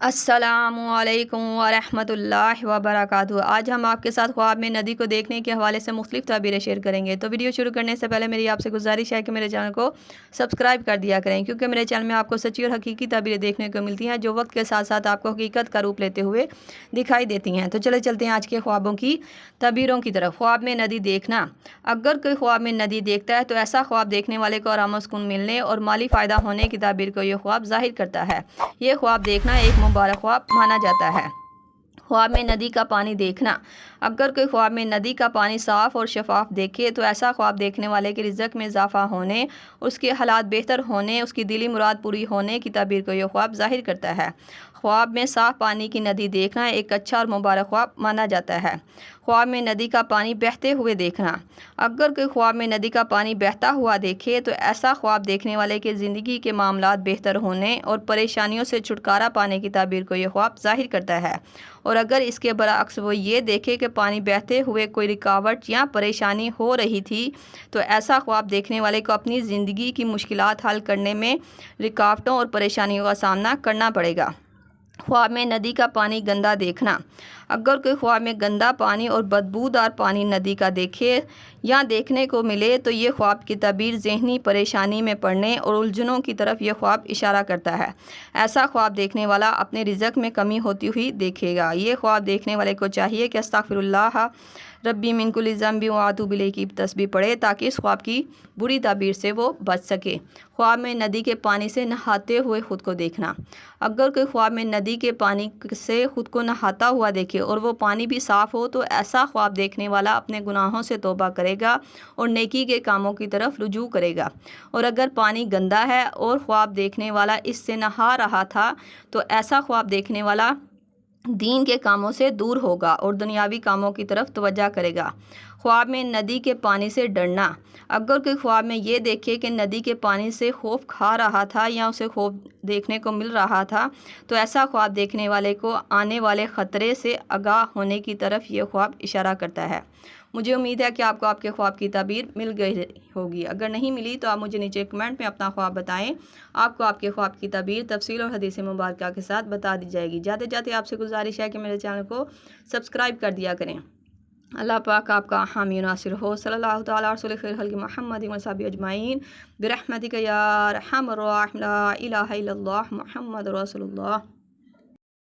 अस्सलामुअलैकुम वरहमतुल्लाहि वबरकातुहू। आज हम आपके साथ ख्वाब में नदी को देखने के हवाले से मुख्तलिफ ताबीरें शेयर करेंगे। तो वीडियो शुरू करने से पहले मेरी आपसे गुजारिश है कि मेरे चैनल को सब्सक्राइब कर दिया करें, क्योंकि मेरे चैनल में आपको सच्ची और हकीकी ताबीरें देखने को मिलती हैं जो वक्त के साथ साथ आपको हकीकत का रूप लेते हुए दिखाई देती हैं। तो चले चलते हैं आज के ख्वाबों की ताबीरों की तरफ। ख्वाब में नदी देखना। अगर कोई ख्वाब में नदी देखता है तो ऐसा ख्वाब देखने वाले को आराम और सुकून मिलने और माली फ़ायदा होने की ताबीर को यह ख्वाब ज़ाहिर करता है। ये ख्वाब देखना एक मुबारक ख्वाब माना जाता है। ख्वाब में नदी का पानी देखना। अगर कोई ख्वाब में नदी का पानी साफ़ और शफाफ देखे तो ऐसा ख्वाब देखने वाले के रिज़्क़ में इजाफ़ा होने, उसके हालात बेहतर होने, उसकी दिली मुराद पूरी होने की ताबीर को यह ख्वाब ज़ाहिर करता है। ख्वाब में साफ़ पानी की नदी देखना एक अच्छा और मुबारक ख्वाब माना जाता है। ख्वाब में नदी का पानी बहते हुए देखना। अगर कोई ख्वाब में नदी का पानी बहता हुआ देखे तो ऐसा ख्वाब देखने वाले के ज़िंदगी के मामलात बेहतर होने और परेशानियों से छुटकारा पाने की ताबीर को यह ख्वाब ज़ाहिर करता है। और अगर इसके बरअक्स वो ये देखे कि पानी बहते हुए कोई रुकावट या परेशानी हो रही थी तो ऐसा ख्वाब देखने वाले को अपनी ज़िंदगी की मुश्किलात हल करने में रुकावटों और परेशानियों का सामना करना पड़ेगा। ख्वाब में नदी का पानी गंदा देखना। अगर कोई ख्वाब में गंदा पानी और बदबूदार पानी नदी का देखे या देखने को मिले तो ये ख्वाब की ताबीर ज़हनी परेशानी में पड़ने और उलझनों की तरफ यह ख्वाब इशारा करता है। ऐसा ख्वाब देखने वाला अपने रिज़्क़ में कमी होती हुई देखेगा। ये ख्वाब देखने वाले को चाहिए कि अस्तग़फिरुल्लाह रब्बी मिन कुल्लि ज़ंबि व अतूबु इलैहि की तस्बीह पढ़े ताकि इस ख्वाब की बुरी ताबीर से वो बच सके। ख्वाब में नदी के पानी से नहाते हुए ख़ुद को देखना। अगर कोई ख्वाब में नदी के पानी से ख़ुद को नहाता हुआ देखे और वो पानी भी साफ़ हो तो ऐसा ख्वाब देखने वाला अपने गुनाहों से तौबा करेगा और नेकी के कामों की तरफ रुजू करेगा। और अगर पानी गंदा है और ख्वाब देखने वाला इससे नहा रहा था तो ऐसा ख्वाब देखने वाला दीन के कामों से दूर होगा और दुनियावी कामों की तरफ तवज्जो करेगा। ख्वाब में नदी के पानी से डरना। अगर कोई ख्वाब में ये देखे कि नदी के पानी से खौफ खा रहा था या उसे खौफ देखने को मिल रहा था तो ऐसा ख्वाब देखने वाले को आने वाले ख़तरे से आगाह होने की तरफ ये ख्वाब इशारा करता है। मुझे उम्मीद है कि आपको आपके ख्वाब की ताबीर मिल गई होगी। अगर नहीं मिली तो आप मुझे नीचे कमेंट में अपना ख्वाब बताएं। आपको आपके ख्वाब की ताबीर तफसील और हदीस मुबारका के साथ बता दी जाएगी। जाते जाते आपसे गुजारिश है कि मेरे चैनल को सब्सक्राइब कर दिया करें। अल्लाह पाक आपका हामी और नासिर हो। सल्लल्लाहु तआला अलैहि रसूलिल खैर खल्क़ि मुहम्मद व सहाबी अजमाइन बिरहमतिका या अरहमर राहिमीन। ला इलाहा इल्लल्लाह मुहम्मदुर रसूलुल्लाह।